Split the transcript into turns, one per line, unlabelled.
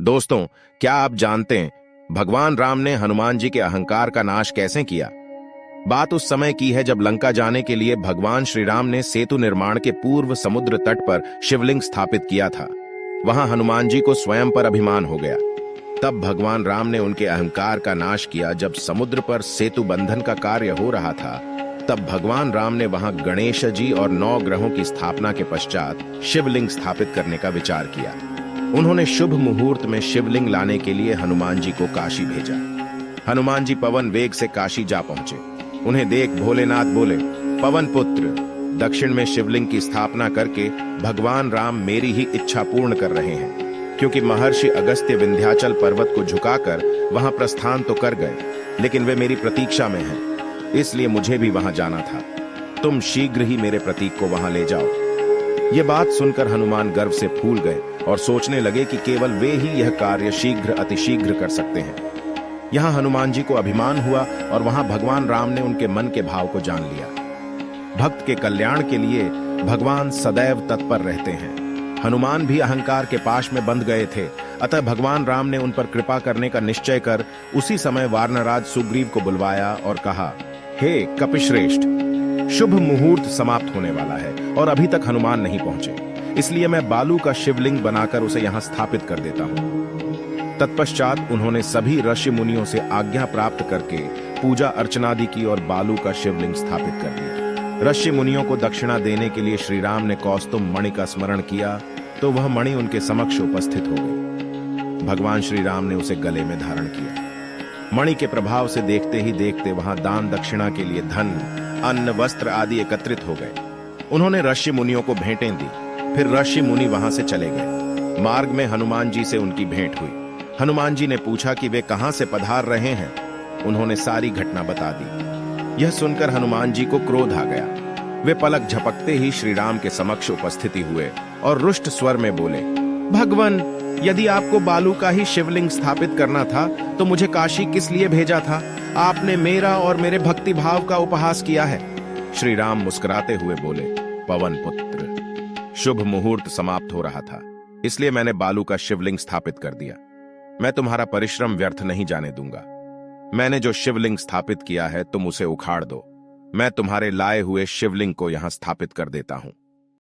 दोस्तों, क्या आप जानते हैं भगवान राम ने हनुमान जी के अहंकार का नाश कैसे किया? बात उस समय की है जब लंका जाने के लिए भगवान श्री राम ने सेतु निर्माण के पूर्व समुद्र तट पर शिवलिंग स्थापित किया था। वहां हनुमान जी को स्वयं पर अभिमान हो गया। तब भगवान राम ने उनके अहंकार का नाश किया। जब समुद्र पर सेतु बंधन का कार्य हो रहा था, तब भगवान राम ने वहां गणेश जी और 9 ग्रहों की स्थापना के पश्चात शिवलिंग स्थापित करने का विचार किया। उन्होंने शुभ मुहूर्त में शिवलिंग लाने के लिए हनुमान जी को काशी भेजा। हनुमान जी पवन वेग से काशी जा पहुंचे। उन्हें देख भोलेनाथ बोले, पवन पुत्र, दक्षिण में शिवलिंग की स्थापना करके भगवान राम मेरी ही इच्छा पूर्ण कर रहे हैं, क्योंकि महर्षि अगस्त्य विंध्याचल पर्वत को झुकाकर वहां प्रस्थान तो कर गए, लेकिन वे मेरी प्रतीक्षा में हैं, इसलिए मुझे भी वहां जाना था। तुम शीघ्र ही मेरे प्रतीक को वहां ले जाओ। ये बात सुनकर हनुमान गर्व से फूल गए और सोचने लगे कि केवल वे ही यह कार्य शीघ्र अतिशीघ्र कर सकते हैं। यहाँ हनुमान जी को अभिमान हुआ और वहां भगवान राम ने उनके मन के भाव को जान लिया। भक्त के कल्याण के लिए भगवान सदैव तत्पर रहते हैं। हनुमान भी अहंकार के पाश में बंध गए थे, अतः भगवान राम ने उन पर कृपा करने का निश्चय कर उसी समय वानरराज सुग्रीव को बुलवाया और कहा, हे कपिश्रेष्ठ, शुभ मुहूर्त समाप्त होने वाला है और अभी तक हनुमान नहीं पहुंचे, इसलिए मैं बालू का शिवलिंग बनाकर उसे यहां स्थापित कर देता हूं। तत्पश्चात उन्होंने सभी ऋषि मुनियों से आज्ञा प्राप्त करके पूजा अर्चनादि की और बालू का शिवलिंग स्थापित कर दिया। ऋषि मुनियों को दक्षिणा देने के लिए श्री राम ने कौस्तुभ मणि का स्मरण किया तो वह मणि उनके समक्ष उपस्थित हो गई। भगवान श्री राम ने उसे गले में धारण किया। मणि के प्रभाव से देखते ही देखते वहां दान दक्षिणा के लिए धन, अन्न, वस्त्र आदि एकत्रित हो गए। उन्होंने ऋषि मुनियों को भेंटें दी। फिर ऋषि मुनि वहां से चले गए। मार्ग में हनुमान जी से उनकी भेंट हुई। हनुमान जी ने पूछा कि वे कहां से पधार रहे हैं। उन्होंने सारी घटना बता दी। यह सुनकर हनुमान जी को क्रोध आ गया। वे पलक झपकते ही श्री राम के समक्ष उपस्थिति हुए और रुष्ट स्वर में बोले, भगवन, यदि आपको बालू का ही शिवलिंग स्थापित करना था तो मुझे काशी किस लिए भेजा था? आपने मेरा और मेरे भक्ति भाव का उपहास किया है। श्री राम मुस्कुराते हुए बोले, पवन पुत्र, शुभ मुहूर्त समाप्त हो रहा था, इसलिए मैंने बालू का शिवलिंग स्थापित कर दिया। मैं तुम्हारा परिश्रम व्यर्थ नहीं जाने दूंगा। मैंने जो शिवलिंग स्थापित किया है तुम उसे उखाड़ दो। मैं तुम्हारे लाए हुए शिवलिंग को यहां स्थापित कर देता हूं।